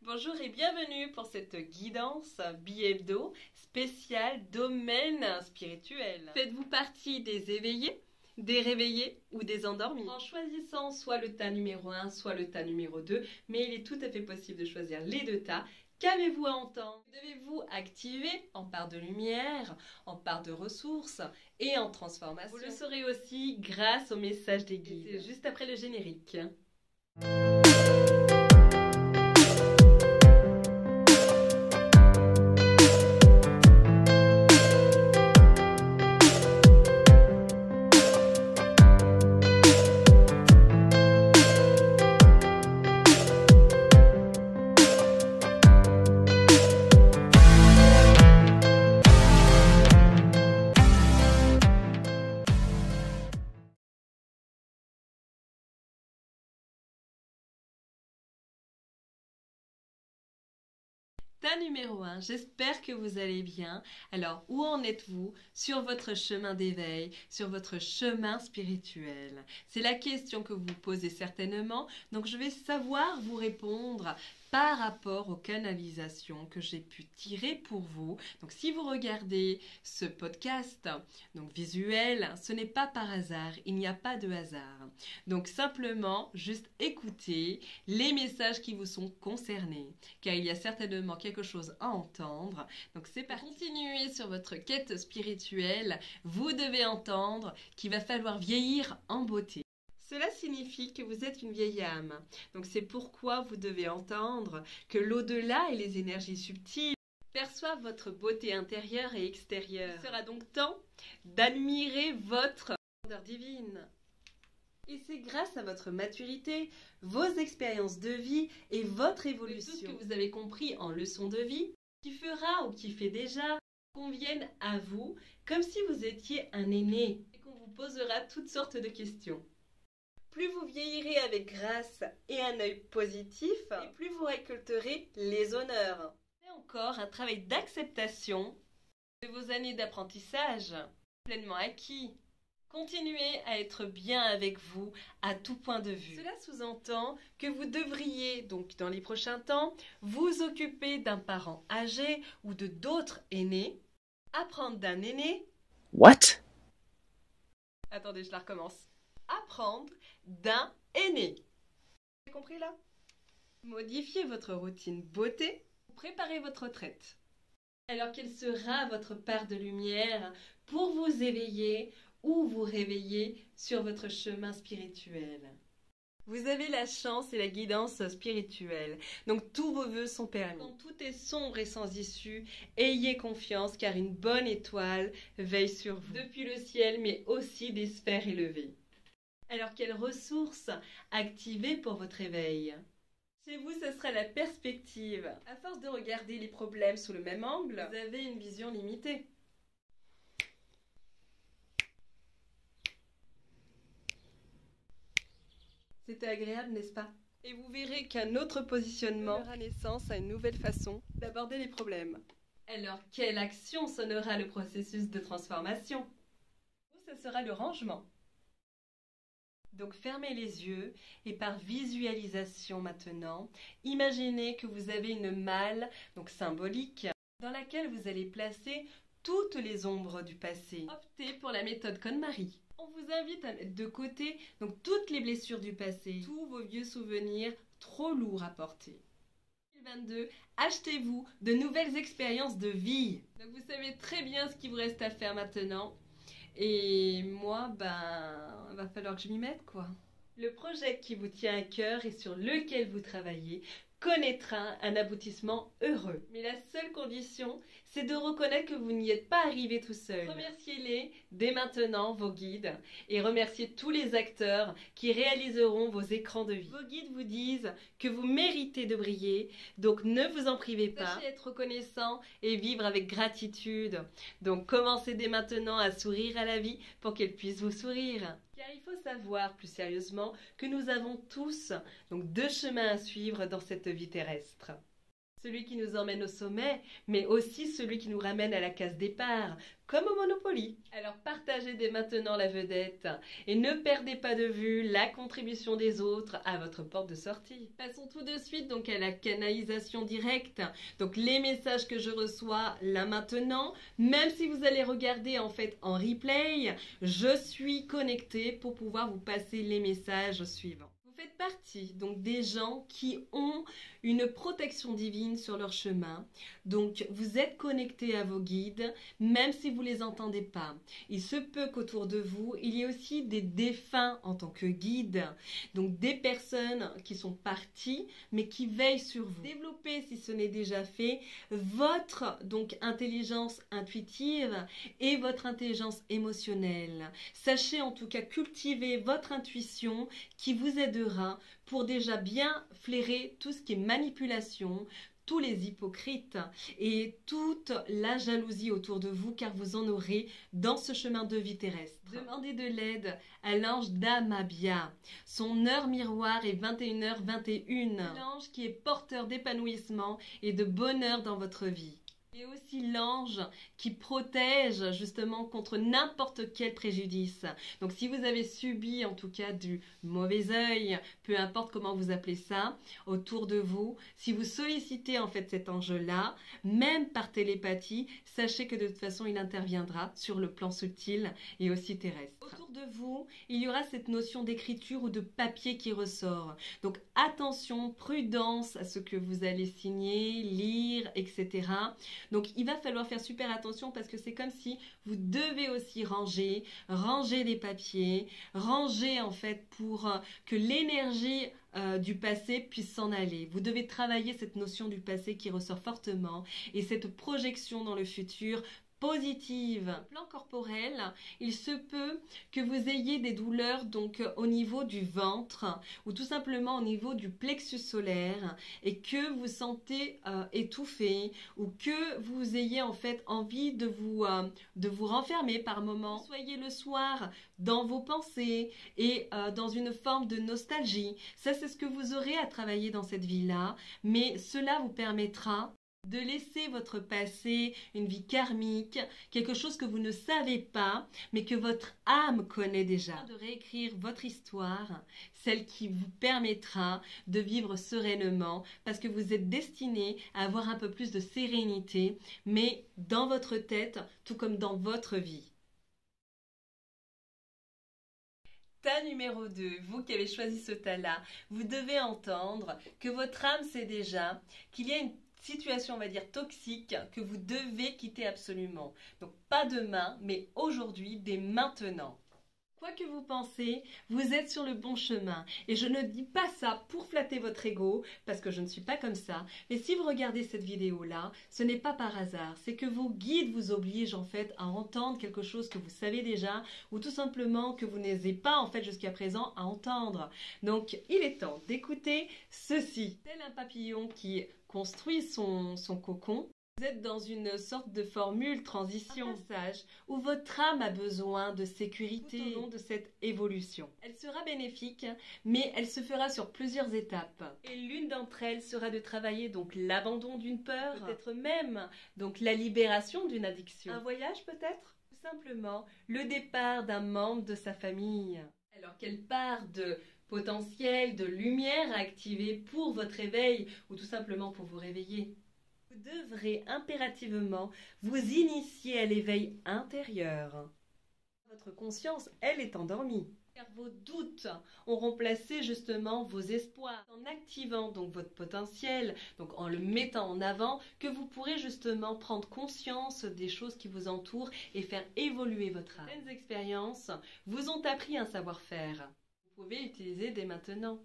Bonjour et bienvenue pour cette guidance bi-hebdo spéciale domaine spirituel. Faites-vous partie des éveillés, des réveillés ou des endormis? En choisissant soit le tas numéro 1, soit le tas numéro 2, mais il est tout à fait possible de choisir les deux tas. Qu'avez-vous à entendre? Devez-vous activer en part de lumière, en part de ressources et en transformation? Vous le saurez aussi grâce au message des guides. C'est juste après le générique. Tas numéro 1, j'espère que vous allez bien. Alors, où en êtes-vous sur votre chemin d'éveil, sur votre chemin spirituel? C'est la question que vous posez certainement, donc je vais savoir vous répondre par rapport aux canalisations que j'ai pu tirer pour vous. Donc si vous regardez ce podcast donc visuel, ce n'est pas par hasard, il n'y a pas de hasard. Donc simplement, juste écoutez les messages qui vous sont concernés, car il y a certainement quelque chose à entendre. Donc c'est parti. Continuez sur votre quête spirituelle, vous devez entendre qu'il va falloir vieillir en beauté. Cela signifie que vous êtes une vieille âme. Donc c'est pourquoi vous devez entendre que l'au-delà et les énergies subtiles perçoivent votre beauté intérieure et extérieure. Il sera donc temps d'admirer votre grandeur divine. Et c'est grâce à votre maturité, vos expériences de vie et votre évolution, tout ce que vous avez compris en leçon de vie, qui fera ou qui fait déjà, conviennent à vous comme si vous étiez un aîné et qu'on vous posera toutes sortes de questions. Plus vous vieillirez avec grâce et un œil positif, et plus vous récolterez les honneurs. C'est encore un travail d'acceptation de vos années d'apprentissage pleinement acquis. Continuez à être bien avec vous à tout point de vue. Cela sous-entend que vous devriez, donc dans les prochains temps, vous occuper d'un parent âgé ou de d'autres aînés, apprendre d'un aîné. What? Attendez, je la recommence. Apprendre d'un aîné. Vous avez compris là? Modifiez votre routine beauté, préparez votre retraite. Alors quelle sera votre part de lumière pour vous éveiller ou vous réveiller sur votre chemin spirituel? Vous avez la chance et la guidance spirituelle, donc tous vos vœux sont permis. Quand tout est sombre et sans issue, ayez confiance car une bonne étoile veille sur vous, depuis le ciel mais aussi des sphères élevées. Alors, quelles ressources activer pour votre éveil? Chez vous, ce sera la perspective. À force de regarder les problèmes sous le même angle, vous avez une vision limitée. C'était agréable, n'est-ce pas? Et vous verrez qu'un autre positionnement donnera naissance à une nouvelle façon d'aborder les problèmes. Alors, quelle action sonnera le processus de transformation? Ce sera le rangement. Donc fermez les yeux et par visualisation maintenant, imaginez que vous avez une malle, donc symbolique, dans laquelle vous allez placer toutes les ombres du passé. Optez pour la méthode KonMari. On vous invite à mettre de côté donc toutes les blessures du passé, tous vos vieux souvenirs trop lourds à porter. 2022, achetez-vous de nouvelles expériences de vie. Donc vous savez très bien ce qu'il vous reste à faire maintenant. Et moi, va falloir que je m'y mette, quoi. Le projet qui vous tient à cœur et sur lequel vous travaillez connaîtra un aboutissement heureux. Mais la seule condition, c'est de reconnaître que vous n'y êtes pas arrivé tout seul. Remerciez-les dès maintenant, vos guides, et remerciez tous les acteurs qui réaliseront vos écrans de vie. Vos guides vous disent que vous méritez de briller, donc ne vous en privez pas. Sachez être reconnaissant et vivre avec gratitude. Donc commencez dès maintenant à sourire à la vie pour qu'elle puisse vous sourire. Car il faut savoir, plus sérieusement, que nous avons tous donc deux chemins à suivre dans cette vie terrestre. celui qui nous emmène au sommet, mais aussi celui qui nous ramène à la case départ, comme au Monopoly. Alors partagez dès maintenant la vedette et ne perdez pas de vue la contribution des autres à votre porte de sortie. Passons tout de suite donc à la canalisation directe. Donc les messages que je reçois là maintenant, même si vous allez regarder en fait en replay, je suis connectée pour pouvoir vous passer les messages suivants. Vous faites partie donc des gens qui ont une protection divine sur leur chemin. Donc vous êtes connectés à vos guides, même si vous ne les entendez pas. Il se peut qu'autour de vous, il y ait aussi des défunts en tant que guides. Donc des personnes qui sont parties, mais qui veillent sur vous. Développez, si ce n'est déjà fait, votre donc intelligence intuitive et votre intelligence émotionnelle. Sachez en tout cas cultiver votre intuition qui vous aidera pour déjà bien flairer tout ce qui est manipulation, tous les hypocrites et toute la jalousie autour de vous, car vous en aurez dans ce chemin de vie terrestre. Demandez de l'aide à l'ange d'Amabia. Son heure miroir est 21h21. L'ange qui est porteur d'épanouissement et de bonheur dans votre vie. Et aussi l'ange qui protège justement contre n'importe quel préjudice. Donc si vous avez subi en tout cas du mauvais œil, peu importe comment vous appelez ça, autour de vous, si vous sollicitez en fait cet ange-là, même par télépathie, sachez que de toute façon il interviendra sur le plan subtil et aussi terrestre. Autour de vous, il y aura cette notion d'écriture ou de papier qui ressort. Donc attention, prudence à ce que vous allez signer, lire, etc. Donc il va falloir faire super attention parce que c'est comme si vous devez aussi ranger des papiers, ranger en fait pour que l'énergie du passé puisse s'en aller. Vous devez travailler cette notion du passé qui ressort fortement et cette projection dans le futur positive. Plan corporel, il se peut que vous ayez des douleurs donc au niveau du ventre ou tout simplement au niveau du plexus solaire et que vous sentez étouffé ou que vous ayez en fait envie de vous renfermer par moments. Soyez le soir dans vos pensées et dans une forme de nostalgie. Ça, c'est ce que vous aurez à travailler dans cette vie-là, mais cela vous permettra de laisser votre passé, une vie karmique, quelque chose que vous ne savez pas, mais que votre âme connaît déjà. De réécrire votre histoire, celle qui vous permettra de vivre sereinement, parce que vous êtes destiné à avoir un peu plus de sérénité, mais dans votre tête, tout comme dans votre vie. Tas numéro 2, vous qui avez choisi ce tas-là, vous devez entendre que votre âme sait déjà qu'il y a une situation, on va dire, toxique que vous devez quitter absolument. Donc pas demain, mais aujourd'hui, dès maintenant. Quoi que vous pensez, vous êtes sur le bon chemin. Et je ne dis pas ça pour flatter votre ego, parce que je ne suis pas comme ça. Mais si vous regardez cette vidéo-là, ce n'est pas par hasard. C'est que vos guides vous obligent en fait à entendre quelque chose que vous savez déjà, ou tout simplement que vous n'osez pas en fait jusqu'à présent à entendre. Donc il est temps d'écouter ceci. Tel un papillon qui construit son cocon, vous êtes dans une sorte de formule transition, un passage où votre âme a besoin de sécurité tout au long de cette évolution. Elle sera bénéfique, mais elle se fera sur plusieurs étapes. Et l'une d'entre elles sera de travailler donc l'abandon d'une peur, peut-être même donc la libération d'une addiction. Un voyage peut-être? Tout simplement le départ d'un membre de sa famille. Alors quelle part de potentiel, de lumière à activer pour votre éveil ou tout simplement pour vous réveiller? Vous devrez impérativement vous initier à l'éveil intérieur. Votre conscience, elle, est endormie. Car vos doutes ont remplacé justement vos espoirs. En activant donc votre potentiel, donc en le mettant en avant, que vous pourrez justement prendre conscience des choses qui vous entourent et faire évoluer votre âme. Certaines expériences vous ont appris un savoir-faire. Vous pouvez l'utiliser dès maintenant.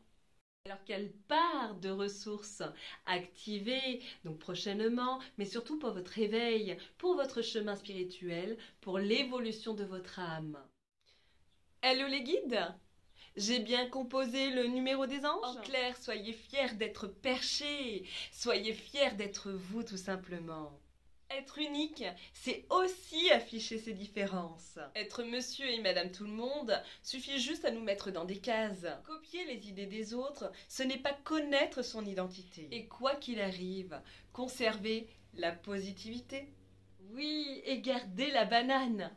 Alors quelle part de ressources activer donc prochainement, mais surtout pour votre éveil, pour votre chemin spirituel, pour l'évolution de votre âme. Hello les guides, j'ai bien composé le numéro des anges. En clair, soyez fiers d'être perchés, soyez fiers d'être vous tout simplement. Être unique, c'est aussi afficher ses différences. Être monsieur et madame tout le monde suffit juste à nous mettre dans des cases. Copier les idées des autres, ce n'est pas connaître son identité. Et quoi qu'il arrive, conserver la positivité. Oui, et garder la banane.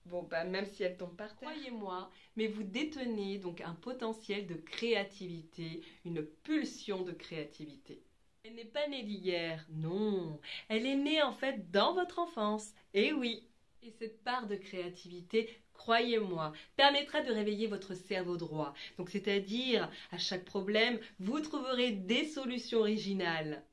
Bon, bah, même si elle tombe par terre. Croyez-moi, mais vous détenez donc un potentiel de créativité, une pulsion de créativité. Elle n'est pas née d'hier, non. Elle est née en fait dans votre enfance. Et oui. Et cette part de créativité, croyez-moi, permettra de réveiller votre cerveau droit. Donc c'est-à-dire, à chaque problème, vous trouverez des solutions originales.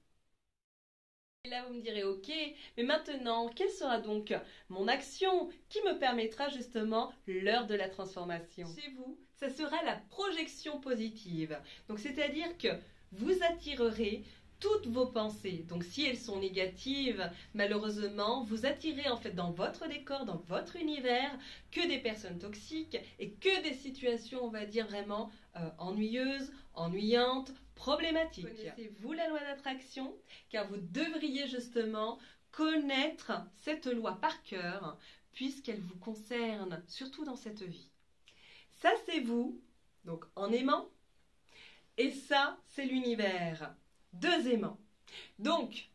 Et là, vous me direz, ok, mais maintenant, quelle sera donc mon action qui me permettra justement l'heure de la transformation? Chez vous, ça sera la projection positive. Donc, c'est-à-dire que vous attirerez toutes vos pensées. Donc, si elles sont négatives, malheureusement, vous attirez en fait dans votre décor, dans votre univers, que des personnes toxiques et que des situations, on va dire vraiment ennuyeuses, ennuyantes, problématiques. Connaissez-vous la loi d'attraction? Car vous devriez justement connaître cette loi par cœur, puisqu'elle vous concerne, surtout dans cette vie. Ça, c'est vous, donc en aimant, et ça, c'est l'univers. Deux aimants. Donc,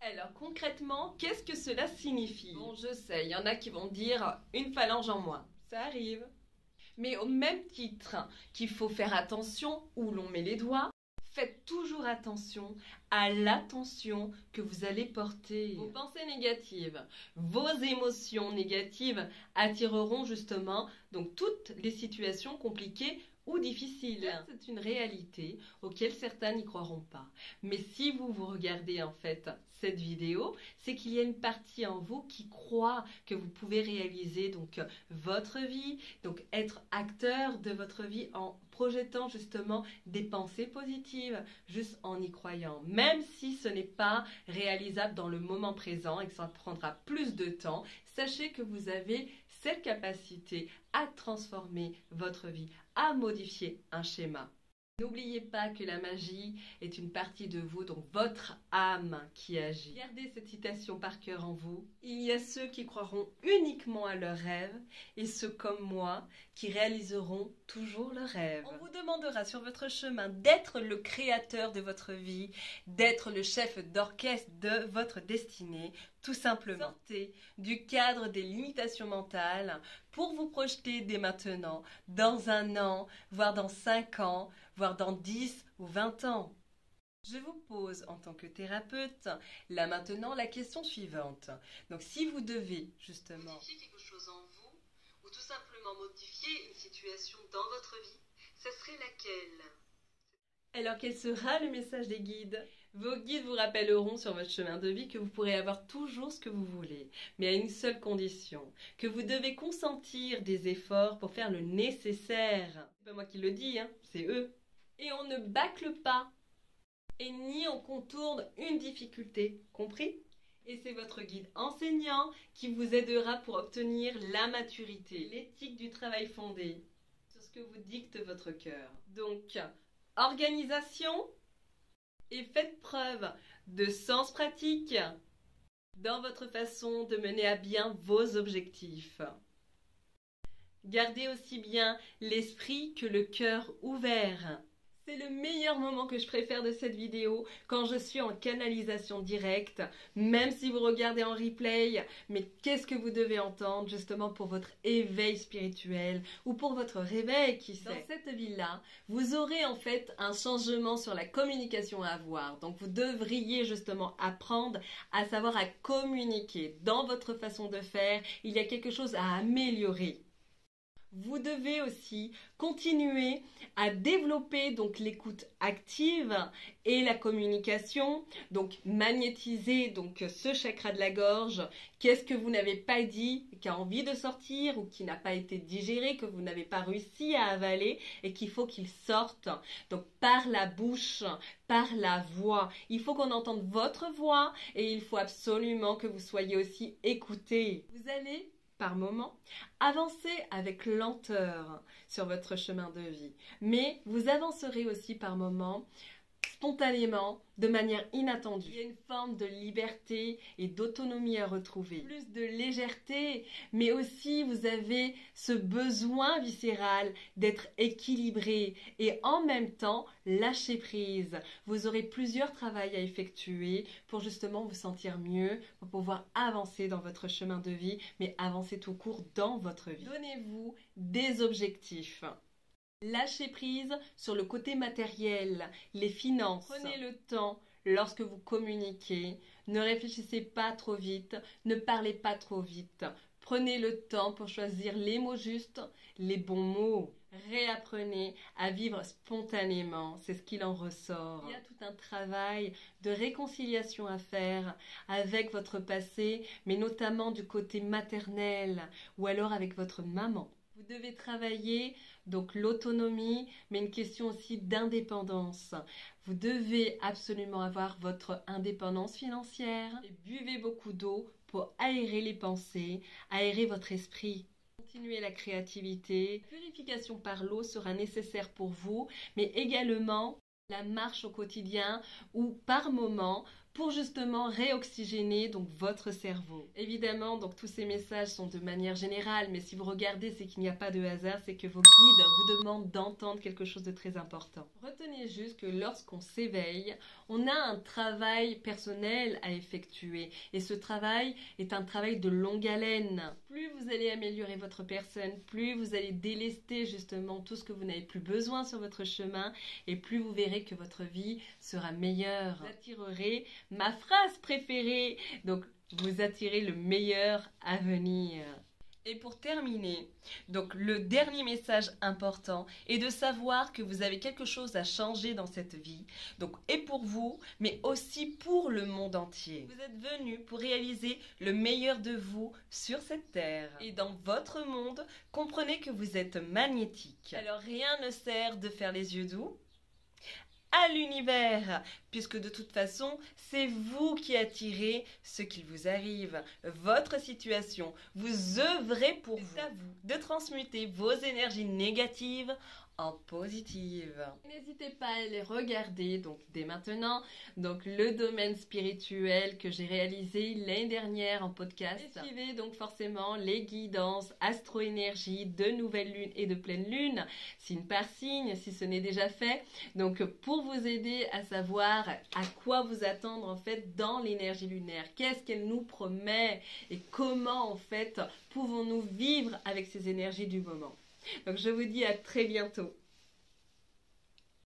alors concrètement, qu'est-ce que cela signifie? Bon, je sais, il y en a qui vont dire une phalange en moins. Ça arrive. Mais au même titre qu'il faut faire attention où l'on met les doigts, faites toujours attention à l'attention que vous allez porter. Vos pensées négatives, vos émotions négatives attireront justement donc toutes les situations compliquées ou difficiles. C'est une réalité auquel certains n'y croiront pas. Mais si vous regardez en fait cette vidéo, c'est qu'il y a une partie en vous qui croit que vous pouvez réaliser donc votre vie, donc être acteur de votre vie en projetant justement des pensées positives, juste en y croyant. Même si ce n'est pas réalisable dans le moment présent et que ça prendra plus de temps, sachez que vous avez cette capacité à transformer votre vie, à modifier un schéma. N'oubliez pas que la magie est une partie de vous, donc votre âme qui agit. Gardez cette citation par cœur en vous. Il y a ceux qui croiront uniquement à leurs rêves et ceux comme moi qui réaliseront toujours leurs rêves. On vous demandera sur votre chemin d'être le créateur de votre vie, d'être le chef d'orchestre de votre destinée, tout simplement. Sortez du cadre des limitations mentales pour vous projeter dès maintenant, dans un an, voire dans 5 ans, voire dans 10 ou 20 ans. Je vous pose en tant que thérapeute, là maintenant, la question suivante. Donc si vous devez justement modifier quelque chose en vous, ou tout simplement modifier une situation dans votre vie, ça serait laquelle? Alors quel sera le message des guides? Vos guides vous rappelleront sur votre chemin de vie que vous pourrez avoir toujours ce que vous voulez, mais à une seule condition, que vous devez consentir des efforts pour faire le nécessaire. C'est pas moi qui le dis, hein, c'est eux. Et on ne bâcle pas, et ni on contourne une difficulté, compris? Et c'est votre guide enseignant qui vous aidera pour obtenir la maturité, l'éthique du travail fondé sur ce que vous dicte votre cœur. Donc, organisation, et faites preuve de sens pratique dans votre façon de mener à bien vos objectifs. Gardez aussi bien l'esprit que le cœur ouvert. C'est le meilleur moment que je préfère de cette vidéo, quand je suis en canalisation directe, même si vous regardez en replay, mais qu'est-ce que vous devez entendre justement pour votre éveil spirituel ou pour votre réveil, qui sait. Dans cette vie-là, vous aurez en fait un changement sur la communication à avoir, donc vous devriez justement apprendre à savoir à communiquer. Dans votre façon de faire, il y a quelque chose à améliorer. Vous devez aussi continuer à développer donc l'écoute active et la communication, donc magnétiser donc ce chakra de la gorge. Qu'est-ce que vous n'avez pas dit, qui a envie de sortir ou qui n'a pas été digéré, que vous n'avez pas réussi à avaler et qu'il faut qu'il sorte. Donc par la bouche, par la voix. Il faut qu'on entende votre voix et il faut absolument que vous soyez aussi écouté. Vous allez par moment. Avancez avec lenteur sur votre chemin de vie, mais vous avancerez aussi par moment spontanément, de manière inattendue. Il y a une forme de liberté et d'autonomie à retrouver, plus de légèreté, mais aussi vous avez ce besoin viscéral d'être équilibré et en même temps lâcher prise. Vous aurez plusieurs travaux à effectuer pour justement vous sentir mieux, pour pouvoir avancer dans votre chemin de vie, mais avancer tout court dans votre vie. Donnez-vous des objectifs. Lâchez prise sur le côté matériel, les finances. Prenez le temps lorsque vous communiquez. Ne réfléchissez pas trop vite, ne parlez pas trop vite. Prenez le temps pour choisir les mots justes, les bons mots. Réapprenez à vivre spontanément, c'est ce qu'il en ressort. Il y a tout un travail de réconciliation à faire avec votre passé, mais notamment du côté maternel ou alors avec votre maman. Vous devez travailler donc l'autonomie, mais une question aussi d'indépendance. Vous devez absolument avoir votre indépendance financière et buvez beaucoup d'eau pour aérer les pensées, aérer votre esprit. Continuez la créativité. La purification par l'eau sera nécessaire pour vous, mais également la marche au quotidien ou par moment pour justement réoxygéner donc votre cerveau. Évidemment, donc tous ces messages sont de manière générale, mais si vous regardez, c'est qu'il n'y a pas de hasard, c'est que vos guides vous demandent d'entendre quelque chose de très important. Retenez juste que lorsqu'on s'éveille, on a un travail personnel à effectuer et ce travail est un travail de longue haleine. Plus vous allez améliorer votre personne, plus vous allez délester justement tout ce que vous n'avez plus besoin sur votre chemin et plus vous verrez que votre vie sera meilleure. Vous attirerez ma phrase préférée, donc vous attirez le meilleur à venir. Et pour terminer, donc le dernier message important est de savoir que vous avez quelque chose à changer dans cette vie, donc et pour vous, mais aussi pour le monde entier. Vous êtes venu pour réaliser le meilleur de vous sur cette terre. Et dans votre monde, comprenez que vous êtes magnétique. Alors rien ne sert de faire les yeux doux à l'univers, puisque de toute façon, c'est vous qui attirez ce qu'il vous arrive, votre situation. Vous œuvrez pour vous. C'est à vous de transmuter vos énergies négatives en positives. N'hésitez pas à les regarder donc dès maintenant. Donc le domaine spirituel que j'ai réalisé l'année dernière en podcast. Et suivez donc forcément les guidances astro-énergie de nouvelle lune et de pleine lune, signe par signe si ce n'est déjà fait. Donc pour vous aider à savoir à quoi vous attendre en fait dans l'énergie lunaire, qu'est-ce qu'elle nous promet et comment en fait pouvons-nous vivre avec ces énergies du moment. Donc je vous dis à très bientôt.